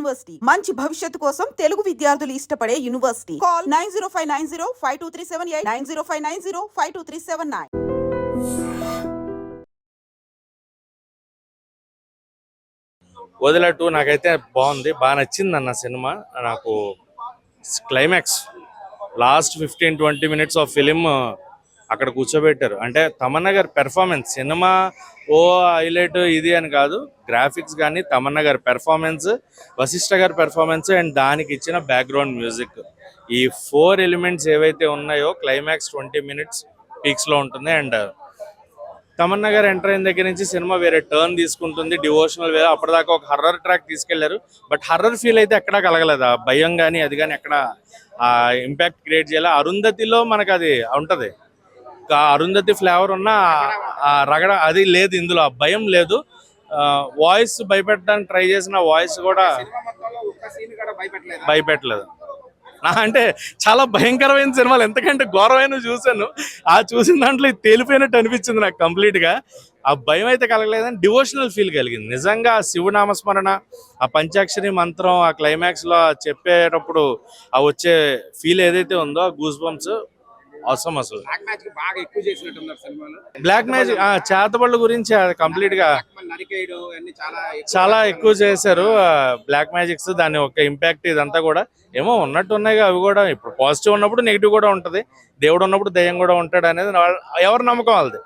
University మంచి భవిష్యత్తు కోసం తెలుగు విద్యార్థులు ఇష్టపడే యూనివర్సిటీ. కాల్ 9059052378 9059052379. వదిలా 2 నాకైతే బాగుంది, బాగా నచ్చింది అన్న సినిమా. నాకు climax last 15-20 minutes of film అక్కడ కూర్చోబెట్టారు. అంటే తమన్నా గారి పెర్ఫార్మెన్స్, సినిమా ఓ హైలైట్ ఇది అని కాదు, గ్రాఫిక్స్ కానీ తమన్నా గారి పెర్ఫార్మెన్స్, వశిష్ఠ గారి పెర్ఫార్మెన్స్ అండ్ దానికి ఇచ్చిన బ్యాక్గ్రౌండ్ మ్యూజిక్, ఈ 4 ఎలిమెంట్స్ ఏవైతే ఉన్నాయో క్లైమాక్స్ 20 మినిట్స్ పీక్స్లో ఉంటుంది. అండ్ తమన్నా గారు ఎంటర్ అయిన దగ్గర నుంచి సినిమా వేరే టర్న్ తీసుకుంటుంది, డివోషనల్ వే. అప్పటిదాకా ఒక హర్రర్ ట్రాక్ తీసుకెళ్లారు, బట్ హర్రర్ ఫీల్ అయితే ఎక్కడా కలగలేదు. ఆ భయం కానీ అది కానీ ఎక్కడ ఇంపాక్ట్ క్రియేట్ చేయాలి. అరుంధతిలో మనకు అది ఉంటుంది, అరుంధతి ఫ్లేవర్ ఉన్న రగడ అది లేదు ఇందులో, ఆ భయం లేదు. వాయిస్ భయపెట్టడానికి ట్రై చేసిన వాయిస్ కూడా భయపెట్టలేదు. అంటే చాలా భయంకరమైన సినిమాలు ఎంతకంటే ఘోరమైన చూశాను, ఆ చూసిన దాంట్లో తేలిపోయినట్టు అనిపించింది నాకు కంప్లీట్గా. ఆ భయం అయితే కలగలేదని డివోషనల్ ఫీల్ కలిగింది. నిజంగా శివనామస్మరణ, ఆ పంచాక్షరి మంత్రం ఆ క్లైమాక్స్లో చెప్పేటప్పుడు ఆ వచ్చే ఫీల్ ఏదైతే ఉందో, ఆ గూస్ బంప్స్ అవసరం. అసలు బ్లాక్ మ్యాజిక్ చేతబడుల గురించి కంప్లీట్ గా చాలా ఎక్కువ చేశారు. బ్లాక్ మ్యాజిక్స్ దాని ఒక ఇంపాక్ట్ ఇదంతా కూడా ఏమో ఉన్నట్టు ఉన్నాయి. అవి కూడా ఇప్పుడు పాజిటివ్ ఉన్నప్పుడు నెగిటివ్ కూడా ఉంటది, దేవుడు ఉన్నప్పుడు దయ్యం కూడా ఉంటాడు అనేది ఎవరు నమ్మకం వాళ్ళది.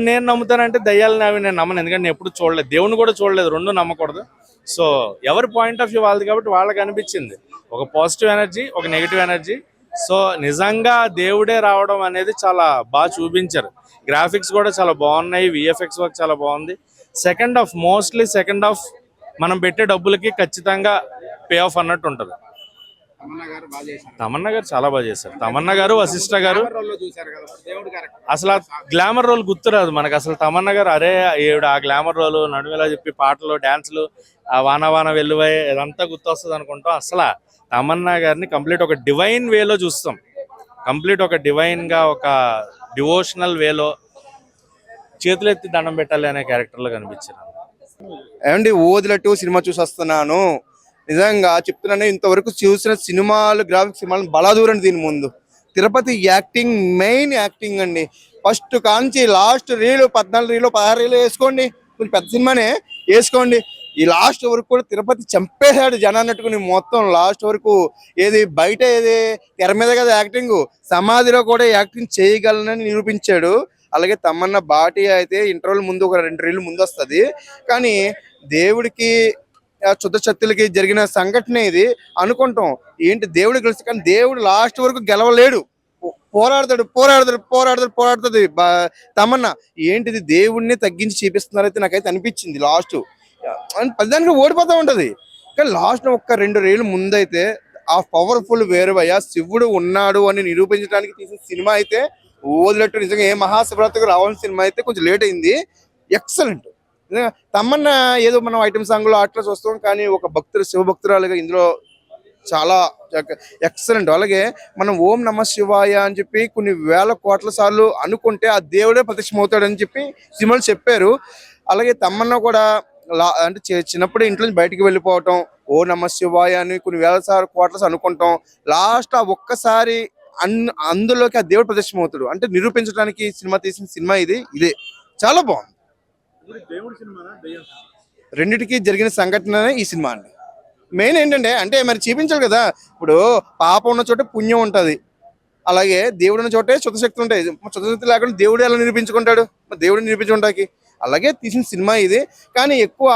నేను నమ్ముతానంటే దయ్యాలని అవి నేను నమ్మను, ఎందుకంటే నేను ఎప్పుడు చూడలేదు, దేవుని కూడా చూడలేదు, రెండు నమ్మకూడదు. సో ఎవరి పాయింట్ ఆఫ్ వ్యూ వాళ్ళది కాబట్టి వాళ్ళకి అనిపించింది ఒక పాజిటివ్ ఎనర్జీ, ఒక నెగిటివ్ ఎనర్జీ. సో నిజంగా దేవుడే రావడం అనేది చాలా బాగా చూపించారు. గ్రాఫిక్స్ కూడా చాలా బాగున్నాయి, విఎఫ్ఎక్స్ వర్క్ చాలా బాగుంది. Second half mostly second half మనం పెట్టే డబ్బులకి ఖచ్చితంగా పే ఆఫ్ అన్నట్టు ఉంటుంది. తమన్నా గారు చాలా బాగా చేశారు. తమన్నా గారు, వశిష్ఠ గారు అసలు ఆ గ్లామర్ రోల్ గుర్తురాదు మనకు. అసలు తమన్నా గారు అరే ఏడు ఆ గ్లామర్ రోల్ నడుమేలా చెప్పి పాటలు డాన్సులు ఆ వాన వాన వెల్లువై ఇదంతా గుర్తొస్తుంది అనుకుంటాం. అసలు తమన్నా గారిని కంప్లీట్ ఒక డివైన్ వేలో చూస్తాం, కంప్లీట్ ఒక డివైన్ గా ఒక డివోషనల్ వేలో చేతులెత్తి దండం పెట్టాలి అనే క్యారెక్టర్ లో కనిపించారు. ఏమండి ఓదిలా 2 సినిమా చూసి వస్తున్నాను, నిజంగా చెప్తున్నాను, ఇంతవరకు చూసిన సినిమాలు గ్రాఫిక్స్ సినిమాలు బలా దూరం. దీని ముందు తిరుపతి యాక్టింగ్, మెయిన్ యాక్టింగ్ అండి. ఫస్ట్ కాంచి లాస్ట్ రీలు 14 రీలు 16 రీలు వేసుకోండి, కొంచెం పెద్ద సినిమానే వేసుకోండి. ఈ లాస్ట్ వరకు కూడా తిరుపతి చంపేశాడు జనాన్నట్టుకుని మొత్తం లాస్ట్ వరకు. ఏది బయట ఏది తెర మీద కదా యాక్టింగ్, సమాధిలో కూడా యాక్టింగ్ చేయగలనని నిరూపించాడు. అలాగే తమన్నా బాటి అయితే ఇంటర్వెల్ ముందు ఒక 2 రీలు ముందు వస్తుంది, కానీ దేవుడికి శుద్ధ శక్తులకి జరిగిన సంఘటన ఇది అనుకుంటాం. ఏంటి దేవుడు గెలుస్తుంది, కానీ దేవుడు లాస్ట్ వరకు గెలవలేడు, పోరాడుతుంది తమన్నా. ఏంటిది దేవుడిని తగ్గించి చూపిస్తున్నారైతే నాకైతే అనిపించింది. లాస్ట్ పదిదానికి ఓడిపోతూ ఉంటది, కానీ లాస్ట్ ఒక్క 2 రీలు ముందైతే ఆ పవర్ఫుల్ వేరువయ్య శివుడు ఉన్నాడు అని నిరూపించడానికి తీసిన సినిమా అయితే ఓదిలట్టు. నిజంగా ఏ మహాశివరాత్రికి రావాల్సిన సినిమా అయితే కొంచెం లేట్ అయింది. ఎక్సలెంట్. తమన్నా ఏదో మనం ఐటమ్ సాంగ్ లో అట్లా చూస్తాం, కానీ ఒక భక్తుడు శివభక్తురాలుగా ఇందులో చాలా ఎక్సలెంట్. అలాగే మనం ఓం నమ శివాయ అని చెప్పి కొన్ని వేల కోట్ల సార్లు అనుకుంటే ఆ దేవుడే ప్రత్యక్షమవుతాడని చెప్పి సినిమాలు చెప్పారు. అలాగే తమన్నా కూడా అంటే చిన్నప్పుడు ఇంట్లో నుంచి బయటికి వెళ్ళిపోవటం, ఓ నమ శివాయ అని కొన్ని వేల కోట్ల అనుకుంటాం, లాస్ట్ ఆ ఒక్కసారి అందులోకి ఆ దేవుడు ప్రత్యక్షమవుతాడు అంటే నిరూపించడానికి సినిమా తీసిన సినిమా ఇదే చాలా బాగుంది. రెండిటికి జరిగిన సంఘటన ఈ సినిమా అండి. మెయిన్ ఏంటంటే అంటే మరి చూపించాలి కదా, ఇప్పుడు పాపం ఉన్న చోట పుణ్యం ఉంటుంది, అలాగే దేవుడు ఉన్న చోటే శుద్ధశక్తులు ఉంటాయి. శుద్ధశక్తి లేకుండా దేవుడు ఎలా నిరూపించుకుంటాడు, దేవుడిని నిరూపించుకుంటాకి. అలాగే తీసిన సినిమా ఇది, కానీ ఎక్కువ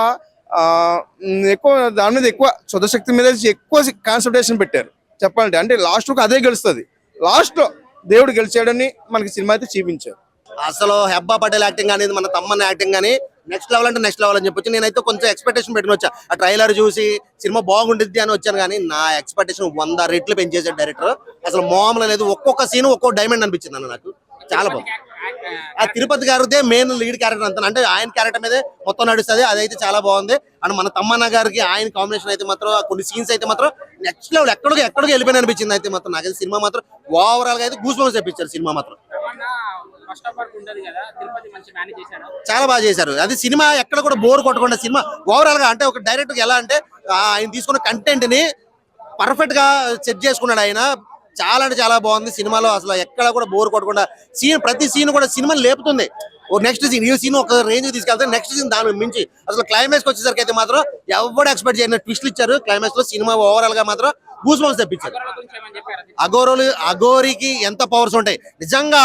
దాని మీద ఎక్కువ శుద్ధశక్తి మీద ఎక్కువ కాన్సన్ట్రేషన్ పెట్టారు చెప్పాలంటే. అంటే లాస్ట్ వరకు అదే గెలుస్తుంది, లాస్ట్ లో దేవుడు గెలిచాడని మనకి సినిమా అయితే చూపించారు. అసలు హెబ్బా పటేల్ యాక్టింగ్ అనేది మన తమ్మన్న యాక్టింగ్ కానీ నెక్స్ట్ లెవెల్ అంటే నెక్స్ట్ లెవెల్ అని చెప్పొచ్చు. నేనైతే కొంచెం ఎక్స్పెక్టేషన్ పెట్టుకుని వచ్చా, ఆ ట్రైలర్ చూసి సినిమా బాగుంటుంది అని వచ్చాను, కానీ నా ఎక్స్పెక్టేషన్ 100 రెట్లు పెంచేసాడు డైరెక్టర్. అసలు మామూలు లేదు, ఒక్కొక్క సీన్ ఒక్కో డైమండ్ అనిపించింది అన్న నాకు. చాలా బాగుంది. ఆ తిరుపతి గారిదే మెయిన్ లీడ్ క్యారెక్టర్ అంతా, అంటే ఆయన క్యారెక్టర్ మీదే మొత్తం నడుస్తుంది, అదైతే చాలా బాగుంది. అండ్ మన తమ్మన్న గారికి ఆయన కాంబినేషన్ అయితే మాత్రం కొన్ని సీన్స్ అయితే మాత్రం నెక్స్ట్ లెవెల్, ఎక్కడికి వెళ్ళిపోయిన అనిపించింది అయితే మాత్రం. నాకైతే సినిమా మాత్రం ఓవరాల్ గా అయితే గూస్ బంప్స్ తెప్పించారు సినిమా మాత్రం. ఫస్ట్ హాఫ్ వరకు ఉండదు కదా, తిరుపతి మంచి మేనేజ్ చేశాడు. చాలా బాగా చేశారు. అది సినిమా ఎక్కడ కూడా బోర్ కొట్టకుండా సినిమా ఓవరాల్ గా అంటే ఒక డైరెక్ట్ ఎలా అంటే ఆయన తీసుకున్న కంటెంట్ ని పర్ఫెక్ట్ గా సెట్ చేసుకున్నాడు ఆయన. చాలా అంటే చాలా బాగుంది సినిమాలో, అసలు ఎక్కడ కూడా బోర్ కొట్టకుండా ప్రతి సీన్ కూడా సినిమాని లేపుతుంది. ఓ నెక్స్ట్ సీన్, ఈ సీన్ ఒక రేంజ్ తీసుకెళ్తే నెక్స్ట్ సీన్ దాని మించి అసలు క్లైమాక్స్ వచ్చేసరికి అయితే మాత్రం ఎవరు ఎక్స్పెక్ట్ చేయని ట్విస్ట్లు ఇచ్చారు. క్లైమాక్స్ లో సినిమా ఓవరాల్ గా మాత్రం గూస్ బంప్స్ తెప్పించారు. అఘోరికి ఎంత పవర్స్ ఉంటాయి నిజంగా,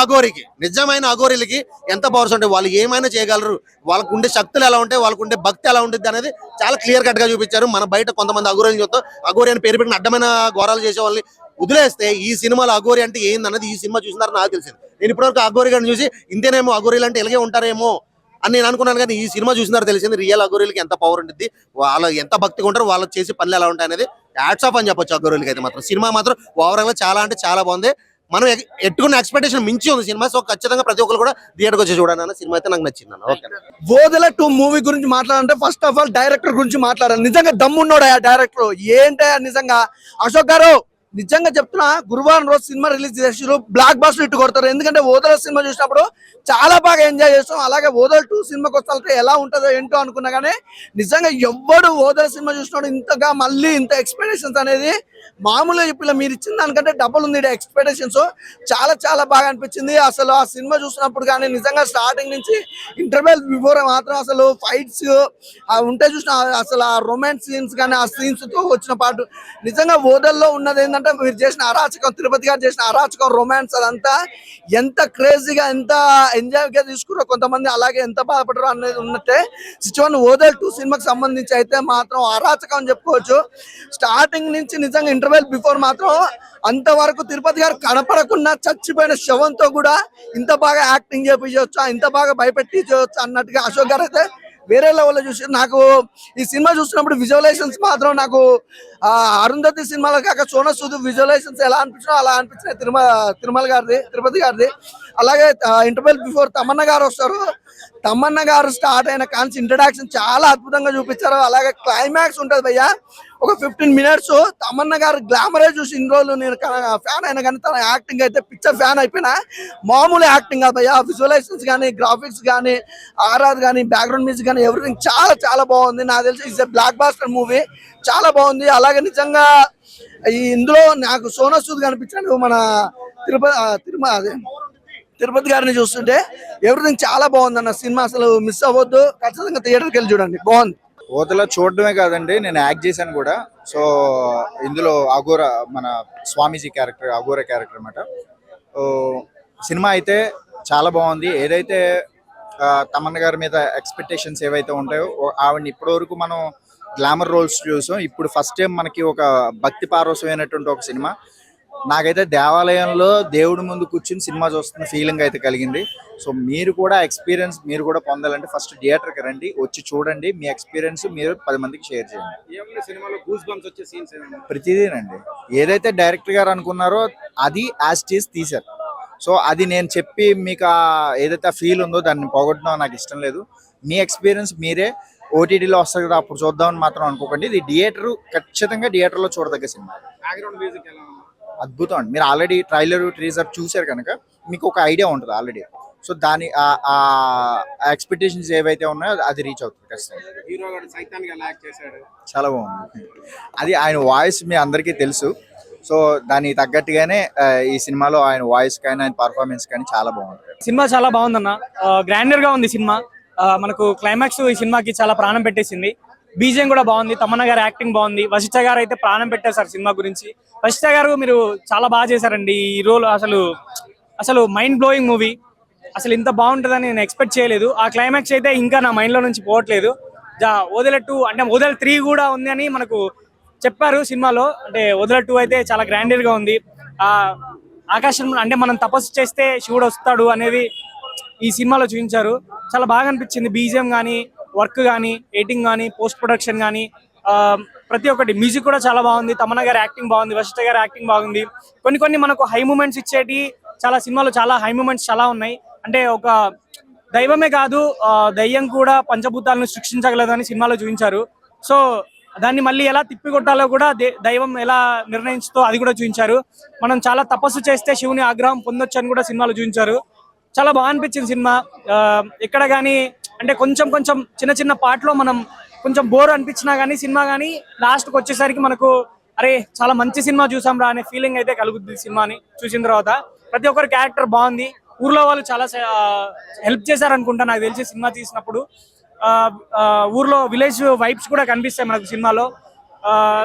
నిజమైన అఘోరీలకి ఎంత పవర్స్ ఉంటాయి, వాళ్ళు ఏమైనా చేయగలరు, వాళ్ళకు ఉండే శక్తులు ఎలా ఉంటాయి, వాళ్ళకు ఉండే భక్తి ఎలా ఉంటుంది అనేది చాలా క్లియర్ కట్ గా చూపించారు. మన బయట కొంతమంది అఘోరీని చూస్తాం, అఘోరి అని పేరు పెట్టిన అడ్డమైన ఘోరాలు చేసే వాళ్ళని వదిలేస్తే ఈ సినిమాలో అఘోరి అంటే ఏందన్నది ఈ సినిమా చూసినారు నాకు తెలిసింది. నేను ఇప్పటివరకు అఘోరి గారిని చూసి ఇంతేనేమో అఘోరీలు అంటే ఇలాగే ఉంటారేమో అని నేను అనుకున్నాను, కానీ ఈ సినిమా చూసినారు తెలిసింది రియల్ అఘోరీలకి ఎంత పవర్ ఉంటుంది, వాళ్ళు ఎంత భక్తిగా ఉంటారు, వాళ్ళకి చేసే పనులు ఎలా ఉంటాయి అనేది హ్యాట్స్ ఆఫ్ అని చెప్పొచ్చు. అఘోరీలకి అయితే మాత్రం సినిమా మాత్రం ఓవరాల్ గా చాలా అంటే చాలా బాగుంది. మనం ఎట్టుకున్న ఎక్స్పెక్టేషన్ మించి ఉంది సినిమా. సో ఖచ్చితంగా ప్రతి ఒక్కరు కూడా థియేటర్కి వచ్చి చూడాలన్న సినిమా అయితే నాకు నచ్చింది అన్న. ఓకే, ఓదెల 2 మూవీ గురించి మాట్లాడాలంటే ఫస్ట్ ఆఫ్ ఆల్ డైరెక్టర్ గురించి మాట్లాడాలి. నిజంగా దమ్మున్నాడు ఆ డైరెక్టర్. ఏంటో నిజంగా అశోక్ గారు, నిజంగా చెప్తున్నా, గురువారం రోజు సినిమా రిలీజ్ చేసారు, బ్లాక్ బాస్టర్ ఇట్టు కొడతారు. ఎందుకంటే ఓదెల సినిమా చూసినప్పుడు చాలా బాగా ఎంజాయ్ చేస్తాం. అలాగే ఓదెల 2 సినిమాకి వస్తే ఎలా ఉంటుందో ఏంటో అనుకున్నా, కానీ నిజంగా ఎవ్వడు ఓదెల సినిమా చూసినాడు ఇంతగా మళ్ళీ ఇంత ఎక్స్పెక్టేషన్స్ అనేది మామూలుగా చెప్పిన మీరు ఇచ్చిన దానికంటే డబుల్ ఉంది ఎక్స్పెక్టేషన్స్. చాలా చాలా బాగా అనిపించింది. అసలు ఆ సినిమా చూసినప్పుడు కానీ నిజంగా స్టార్టింగ్ నుంచి ఇంటర్వెల్ బిఫోర్ మాత్రం అసలు ఫైట్స్ ఉంటే చూసిన అసలు ఆ రొమాన్స్ సీన్స్ కానీ ఆ సీన్స్ తో వచ్చిన పాటు నిజంగా ఓదెల్లో ఉన్నది ఏంటంటే మీరు చేసిన అరాచకం, తిరుపతి గారు చేసిన అరాచకం, రొమాన్స్ అదంతా ఎంత క్రేజీగా ఎంత ఎంజాయ్ గా తీసుకున్నారో కొంతమంది, అలాగే ఎంత బాధపడరు అనేది ఉన్నట్టే సిచువన్ ఓదెల్ 2 సినిమాకి సంబంధించి అయితే మాత్రం అరాచకం అని చెప్పుకోవచ్చు. స్టార్టింగ్ నుంచి నిజంగా ఇంటర్వెల్ బిఫోర్ మాత్రం అంతవరకు తిరుపతి గారు కనపడకుండా చచ్చిపోయిన శవంతో కూడా ఇంత బాగా యాక్టింగ్ చేయించవచ్చు, ఇంత బాగా భయపెట్టించవచ్చు అన్నట్టుగా అశోక్ గారు అయితే వేరే లెవెల్లో చూసి నాకు ఈ సినిమా చూసినప్పుడు విజువలైజేషన్స్ మాత్రం నాకు అరుంధతి సినిమాలో కాక సోనా సూద్ విజువలైజేషన్స్ ఎలా అనిపించినా అలా అనిపించినాయి తిరుమల గారిది, తిరుపతి గారిది. అలాగే ఇంటర్వెల్ బిఫోర్ తమన్నా గారు వస్తారు. తమన్నా గారు స్టార్ట్ అయిన కాన్స్ ఇంట్రడక్షన్ చాలా అద్భుతంగా చూపించారు. అలాగే క్లైమాక్స్ ఉంటుంది భయ్యా, ఒక 15 మినిట్స్ తమన్నా గారు గ్లామరే చూసి ఇన్ని రోజులు నేను ఫ్యాన్ అయినా కానీ తన యాక్టింగ్ అయితే పిక్చర్ ఫ్యాన్ అయిపోయినా. మామూలు యాక్టింగ్ కాదు భయ్యా, విజువలైజేషన్స్ కానీ గ్రాఫిక్స్ కానీ ఆర్ఆర్ కానీ బ్యాక్గ్రౌండ్ మ్యూజిక్ కానీ ఎవ్రీథింగ్ చాలా చాలా బాగుంది. నాకు తెలిసి it's a blockbuster movie, చాలా బాగుంది. అలాగే నిజంగా ఇందులో నాకు సోనా సూద్ కనిపించాడు, మన తిరుపతి గారిని చూస్తుంటే ఎవ్రీథింగ్ చాలా బాగుంది అన్న సినిమా. అసలు మిస్ అవ్వద్దు, ఖచ్చితంగా థియేటర్కి వెళ్ళి చూడండి, బాగుంది. ఓదెల చూడడమే కాదండి, నేను యాక్ట్ చేశాను కూడా. సో ఇందులో అఘోర, మన స్వామీజీ క్యారెక్టర్, అఘోర క్యారెక్టర్ అన్నమాట. సినిమా అయితే చాలా బాగుంది. ఏదైతే తమన్నా గారి మీద ఎక్స్పెక్టేషన్స్ ఏవైతే ఉంటాయో ఆవిడని ఇప్పటివరకు మనం గ్లామర్ రోల్స్ చూసాం. ఇప్పుడు ఫస్ట్ టైం మనకి ఒక భక్తి పారవశమైనటువంటి ఒక సినిమా. నాకైతే దేవాలయంలో దేవుడి ముందు కూర్చుని సినిమా చూస్తున్న ఫీలింగ్ అయితే కలిగింది. సో మీరు కూడా ఎక్స్పీరియన్స్ మీరు కూడా పొందాలంటే ఫస్ట్ థియేటర్కి రండి, వచ్చి చూడండి, మీ ఎక్స్పీరియన్స్ మీరు 10 మందికి షేర్ చేయండి. ప్రతిదీనండి, ఏదైతే డైరెక్టర్ గారు అనుకున్నారో అది యాజ్ టీజ్ తీశారు. సో అది నేను చెప్పి మీకు ఏదైతే ఫీల్ ఉందో దాన్ని పోగొట్టడం నాకు ఇష్టం లేదు. మీ ఎక్స్పీరియన్స్ మీరే ఓటీటీలో వస్తుంది కదా అప్పుడు చూద్దామని మాత్రం అనుకోకండి. ఇది ఖచ్చితంగా థియేటర్లో చూడదగ్గ సినిమా. అద్భుతం అండి. మీరు ఆల్రెడీ ట్రైలర్ ట్రీజర్ చూసారు కనుక మీకు ఒక ఐడియా ఉంటుంది ఆల్రెడీ. సో దాని ఎక్స్పెక్టేషన్స్ ఏవైతే ఉన్నాయో అది రీచ్ అవుతుంది ఖచ్చితంగా. చాలా బాగుంది. అది ఆయన వాయిస్ మీ అందరికీ తెలుసు. సో దానికి తగ్గట్టుగానే ఈ సినిమాలో ఆయన వాయిస్ కానీ ఆయన పర్ఫార్మెన్స్ కానీ చాలా బాగుంది. సినిమా చాలా బాగుందన్న, గ్రాండర్ గా ఉంది సినిమా. మనకు క్లైమాక్స్ ఈ సినిమాకి చాలా ప్రాణం పెట్టేసింది. బీజిఎం కూడా బాగుంది, తమన్నా గారు యాక్టింగ్ బాగుంది, వశిష్ఠ గారు అయితే ప్రాణం పెట్టేశారు సినిమా గురించి. వశిష్ఠ గారు మీరు చాలా బాగా చేశారండి ఈ రోల్. అసలు మైండ్ బ్లోయింగ్ మూవీ. అసలు ఇంత బాగుంటుందని నేను ఎక్స్పెక్ట్ చేయలేదు. ఆ క్లైమాక్స్ అయితే ఇంకా నా మైండ్ లో నుంచి పోవట్లేదు. ఓదెల 2 అంటే ఓదెల 3 కూడా ఉంది అని మనకు చెప్పారు సినిమాలో. అంటే ఓదెల 2 అయితే చాలా గ్రాండర్ గా ఉంది. ఆకాశం అంటే మనం తపస్సు చేస్తే శివుడు వస్తాడు అనేది ఈ సినిమాలో చూపించారు. చాలా బాగా అనిపించింది. బీజిఎం కానీ, వర్క్ కానీ, ఎడిటింగ్ కానీ, పోస్ట్ ప్రొడక్షన్ కానీ, ప్రతి ఒక్కటి. మ్యూజిక్ కూడా చాలా బాగుంది. తమన్నా గారి యాక్టింగ్ బాగుంది, వశిష్ఠ గారి యాక్టింగ్ బాగుంది. కొన్ని మనకు హై మూమెంట్స్ ఇచ్చేటి చాలా సినిమాలో చాలా హై మూమెంట్స్ చాలా ఉన్నాయి. అంటే ఒక దైవమే కాదు, దయ్యం కూడా పంచభూతాలను సృష్టించగలదు అని సినిమాలో చూపించారు. సో దాన్ని మళ్ళీ ఎలా తిప్పికొట్టాలో కూడా దైవం ఎలా నిర్ణయించుతో అది కూడా చూపించారు. మనం చాలా తపస్సు చేస్తే శివుని ఆగ్రహం పొందొచ్చు అని కూడా సినిమాలో చూపించారు. చాలా బాగా అనిపించింది సినిమా. ఎక్కడ కానీ అంటే కొంచెం కొంచెం చిన్న చిన్న పార్ట్లో మనం కొంచెం బోర్ అనిపించినా కానీ సినిమా కానీ లాస్ట్కి వచ్చేసరికి మనకు అరే చాలా మంచి సినిమా చూసాం రా అనే ఫీలింగ్ అయితే కలుగుద్ది సినిమాని చూసిన తర్వాత. ప్రతి ఒక్కరి క్యారెక్టర్ బాగుంది. ఊర్లో వాళ్ళు చాలా హెల్ప్ చేశారనుకుంటా నాకు తెలిసి సినిమా తీసినప్పుడు. ఊర్లో విలేజ్ వైబ్స్ కూడా కనిపిస్తాయి మనకు సినిమాలో.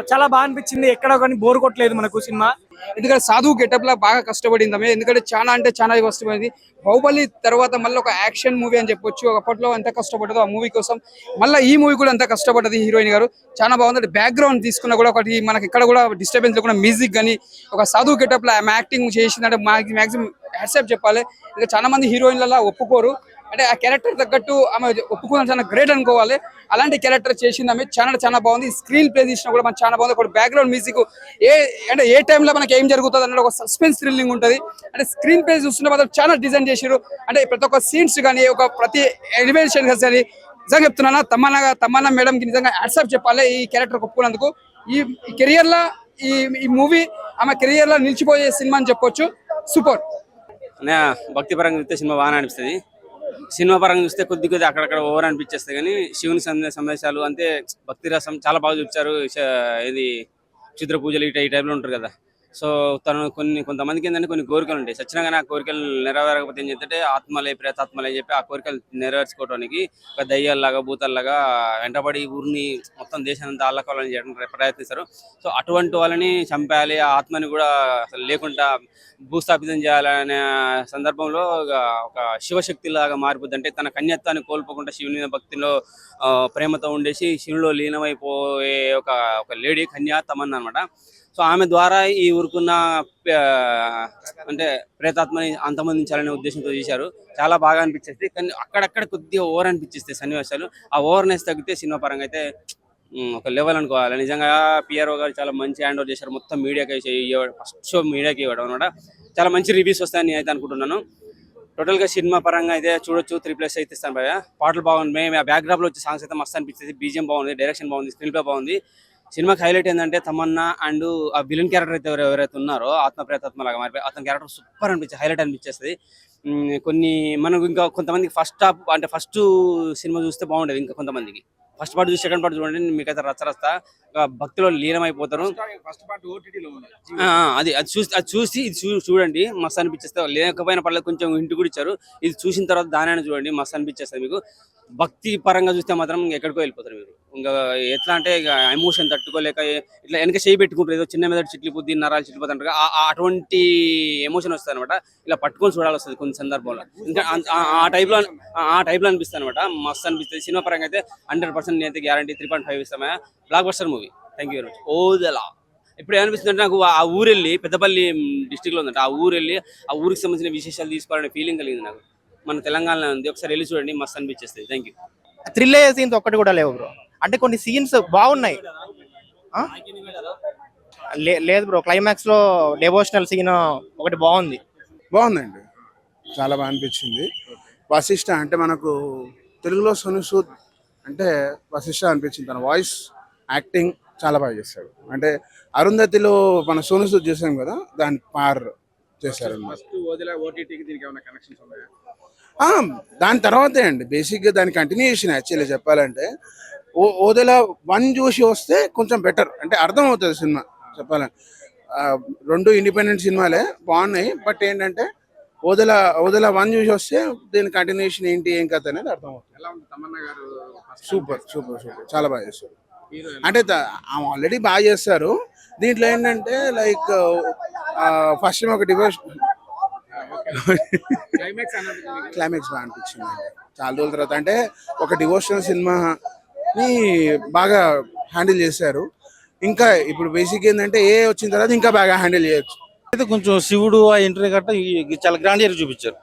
చాలా బాగా అనిపించింది. ఎక్కడ కానీ బోర్ కొట్టలేదు మనకు సినిమా. ఎందుకంటే సాధువు గెటప్ లా బాగా కష్టపడింది ఆమె. ఎందుకంటే చాలా అంటే చాలా కష్టపడింది. బాహుబలి తర్వాత మళ్ళీ ఒక యాక్షన్ మూవీ అని చెప్పొచ్చు. అప్పట్లో ఎంత కష్టపడ్డదో ఆ మూవీ కోసం మళ్ళీ ఈ మూవీ కూడా ఎంత కష్టపడ్డది హీరోయిన్ గారు. చాలా బాగుంది. బ్యాక్గ్రౌండ్ తీసుకున్నా కూడా ఒకటి మనకి ఇక్కడ కూడా డిస్టర్బెన్స్ లేకుండా మ్యూజిక్ కానీ ఒక సాధువు గెటప్ లా ఆమె యాక్టింగ్ చేసిందంటే మాక్సిమం హ్యాట్సాప్ చెప్పాలి. ఇంకా చాలా మంది హీరోయిన్లలో ఒప్పుకోరు. అంటే ఆ క్యారెక్టర్ తగ్గట్టు ఆమె ఒప్పుకోవడం చాలా గ్రేట్ అనుకోవాలి. అలాంటి క్యారెక్టర్ చేసింది ఆమె. చాలా బాగుంది. స్క్రీన్ ప్లే తీసినా కూడా మనకు చాలా బాగుంది. ఒక బ్యాక్గ్రౌండ్ మ్యూజిక్ ఏ టైంలో మనకి ఏం జరుగుతుంది అన్నది ఒక సస్పెన్స్ థ్రిల్లింగ్ ఉంటుంది. అంటే స్క్రీన్ ప్లే చూస్తున్న మాత్రం చాలా డిజైన్ చేశారు. అంటే ప్రతి ఒక్క సీన్స్ కానీ ఒక ప్రతి ఎలివేషన్ కానీ నిజంగా చెప్తున్నాను తమన్నా మేడంకి నిజంగా హ్యాట్సాప్ చెప్పాలి ఈ క్యారెక్టర్ ఒప్పుకున్నందుకు. ఈ కెరియర్ లో ఈ మూవీ ఆమె కెరియర్ లో నిలిచిపోయే సినిమా అని చెప్పొచ్చు. సూపర్. భక్తి పరంగా చూస్తే సినిమా బాగా అనిపిస్తుంది. సినిమా పరంగా చూస్తే కొద్ది అక్కడక్కడ ఓవర్ అనిపించేస్తాయి. కానీ శివుని సందేశాలు అంతే భక్తి రసం చాలా బాగా చూపించారు. ఇది క్షుద్ర పూజలు ఈ టైప్లో ఉంటారు కదా. సో కొంతమందికి ఏంటంటే కొన్ని కోరికలు ఉంటాయి. సచ్చినా కానీ ఆ కోరికలు నెరవేరకపోతే ఏం చేస్తే ఆత్మలే ప్రేతాత్మలే చెప్పి ఆ కోరికలు నెరవేర్చుకోవడానికి ఒక దయ్యాల్లాగా భూతాల్లాగా వెంటబడి ఊరిని మొత్తం దేశాన్ని అల్లకాలని చేయడానికి ప్రయత్నిస్తారు. సో అటువంటి వాళ్ళని చంపేయాలి, ఆ ఆత్మని కూడా అసలు లేకుండా భూస్థాపితం చేయాలనే సందర్భంలో ఒక శివశక్తి లాగా మారిపోద్ది. అంటే తన కన్యత్వాన్ని కోల్పోకుండా శివుని భక్తిలో ప్రేమతో ఉండేసి శివునిలో లీనమైపోయే ఒక లేడీ కన్యా తమన్నా అనమాట. సో ఆమె ద్వారా ఈ ఊరుకున్న అంటే ప్రేతాత్మని అంతమందించాలనే ఉద్దేశంతో చేశారు. చాలా బాగా అనిపించేది. కానీ అక్కడక్కడ కొద్దిగా ఓవర్ అనిపించేస్తాయి సన్నివేశాలు. ఆ ఓవర్నెస్ తగ్గితే సినిమా పరంగా అయితే ఒక లెవెల్ అనుకోవాలి. నిజంగా పిఆర్ఓ గారు చాలా మంచి హ్యాండ్ ఓవర్ చేశారు. మొత్తం మీడియాకి ఫస్ట్ షో మీడియాకి ఇవ్వడం అనమాట. చాలా మంచి రివ్యూస్ వస్తాయని నేను అయితే అనుకుంటున్నాను. టోటల్గా సినిమా పరంగా అయితే చూడొచ్చు. 3+ అయితే ఇస్తాను భయ్య. పాటలు బాగున్నాయి. ఆ బ్యాక్డ్రాప్లో వచ్చే సాంగ్స్ అయితే మస్తు అనిపించేది. బీజిఎం బాగుంది, డైరెక్షన్ బాగుంది, స్క్రీన్ ప్లే బాగుంది. సినిమాకి హైలైట్ ఏంటంటే తమన్నా అండ్ ఆ విలన్ క్యారెక్టర్ అయితే ఎవరైతే ఉన్నారో ఆత్మ లాగా మారిపోయి అతని క్యారెక్టర్ సూపర్ అనిపించి హైలైట్ అనిపించేస్తుంది. కొన్ని మనకు ఇంకా కొంతమందికి ఫస్ట్ సినిమా చూస్తే బాగుండేది. ఇంకా కొంతమందికి ఫస్ట్ పార్ట్ చూసి సెకండ్ పార్ట్ చూడండి, మీకైతే రచ్చరస్తా భక్తిలో లీనమైపోతారు. అది చూసి ఇది చూడండి మస్తు అనిపించేస్తే. లేకపోయినా పర్లేదు, కొంచెం ఇంటి కూడా ఇచ్చారు. ఇది చూసిన తర్వాత దాని చూడండి మస్తు అనిపించేస్తుంది మీకు. భక్తి పరంగా చూస్తే మాత్రం ఎక్కడికో వెళ్ళిపోతారు మీరు. ఇంకా ఎట్లా అంటే ఇక ఎమోషన్ తట్టుకోలేక ఇట్లా వెనక చేయి పెట్టుకుంటారు. ఏదో చిన్న మీద చిట్లిపోద్ది, నరాలు చిట్లిపోతారు. అటువంటి ఎమోషన్ వస్తుంది అనమాట. ఇలా పట్టుకొని చూడాల్సి వస్తుంది కొన్ని సందర్భంలో. ఇంకా ఆ టైప్లో అనిపిస్తుంది అనమాట. మస్తు అనిపిస్తుంది. సినిమా పరంగా అయితే 100% నేనైతే గ్యారంటీ 3.5 ఇస్తామా. Blockbuster movie. Thank you very much. ఓదలా ఇప్పుడు ఏమనిపిస్తుంది అంటే నాకు ఆ ఊరు వెళ్ళి పెద్దపల్లి డిస్టిక్లో ఉందంట. ఆ ఊరు వెళ్ళి ఆ ఊరికి సంబంధించిన విశేషాలు తీసుకోవాలనే ఫీలింగ్ కలిగింది నాకు. మన తెలంగాణలో ఉంది. ఒకసారి వెళ్ళి చూడండి మస్తు అనిపించేస్తుంది. Thank you. థ్రిల్ అయ్యే సీన్స్ ఒక్కటి కూడా లేవు బ్రో. అంటే కొన్ని సీన్స్ బాగున్నాయి. లేదు బ్రో, క్లైమాక్స్ లో డెవోషనల్ సీన్ ఒకటి బాగుందండి. చాలా బాగా అనిపించింది. వశిష్ఠ అంటే మనకు తెలుగులో సోను సూద్ అంటే వశిష్ఠ అనిపించింది. తన వాయిస్ యాక్టింగ్ చాలా బాగా చేశాడు. అంటే అరుంధతిలో మన సోను సూద్ చేసాం కదా, దాని పార్ చేశారు. దాని తర్వాతే అండి బేసిక్గా దాని కంటిన్యూషన్. యాక్చువల్లీ చెప్పాలంటే ఓదెల 1 చూసి వస్తే కొంచెం బెటర్, అంటే అర్థం అవుతుంది సినిమా చెప్పాలంటే. 2 ఇండిపెండెంట్ సినిమాలే బాగున్నాయి. బట్ ఏంటంటే ఓదెల 1 చూసి వస్తే దీని కంటిన్యూషన్ ఏంటి ఏం కథ అనేది అర్థం అవుతుంది. సూపర్ చాలా బాగా చేస్తారు. అంటే ఆల్రెడీ బాగా చేస్తారు. దీంట్లో ఏంటంటే లైక్ ఫస్ట్ టైం ఒక డివోషన్ క్లైమాక్స్ బాగా అనిపించింది చాలా రోజుల తర్వాత. అంటే ఒక డివోషనల్ సినిమాని బాగా హ్యాండిల్ చేశారు. ఇంకా ఇప్పుడు బేసిక్ ఏంటంటే వచ్చిన తర్వాత ఇంకా బాగా హ్యాండిల్ చేయొచ్చు. అయితే కొంచెం శివుడు ఆ ఎంట్రీ గట్ట చాలా గ్రాండియర్ చూపించారు.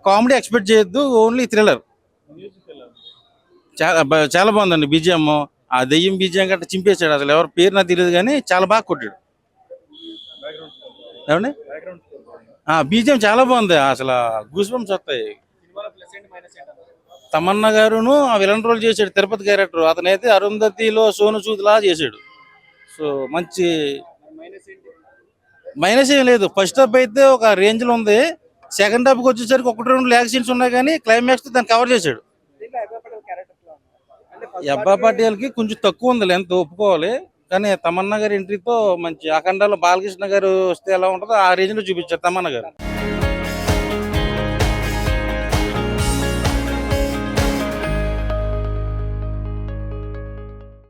కామెడీ ఎక్స్పెక్ట్ చేయొద్దు, ఓన్లీ థ్రిల్లర్. చాలా బాగుందండి. బీజిఎం ఆ దెయ్యం బీజిఎం గట్ట చింపేశాడు. అసలు ఎవరి పేరు నాకు తెలియదు కానీ చాలా బాగా కొట్టాడు. ఏమండి బీజిఎం చాలా బాగుంది. అసలు గూస్ బంప్స్ వస్తాయి. తమన్నా గారును ఆ విలన్ రోల్ చేశాడు తిరుపతి క్యారెక్టర్. అతనైతే అరుంధతిలో సోను సూద్ లా చేశాడు. సో మంచి మైనస్ ఏం లేదు. ఫస్ట్ హాఫ్ అయితే ఒక రేంజ్ లో ఉంది. సెకండ్ హాఫ్కి వచ్చేసరికి 1-2 ల్యాగ్ సీన్స్ ఉన్నాయి కానీ క్లైమాక్స్ దాన్ని కవర్ చేశాడు. ఈ అబ్బా పటేల్కి కొంచెం తక్కువ ఉంది లెంత్, ఒప్పుకోవాలి. కానీ తమన్నా గారి ఎంట్రీతో మంచి అఖండాలో బాలకృష్ణ గారు వస్తే ఎలా ఉంటుందో ఆ రేంజ్ లో చూపించారు తమన్నా గారు.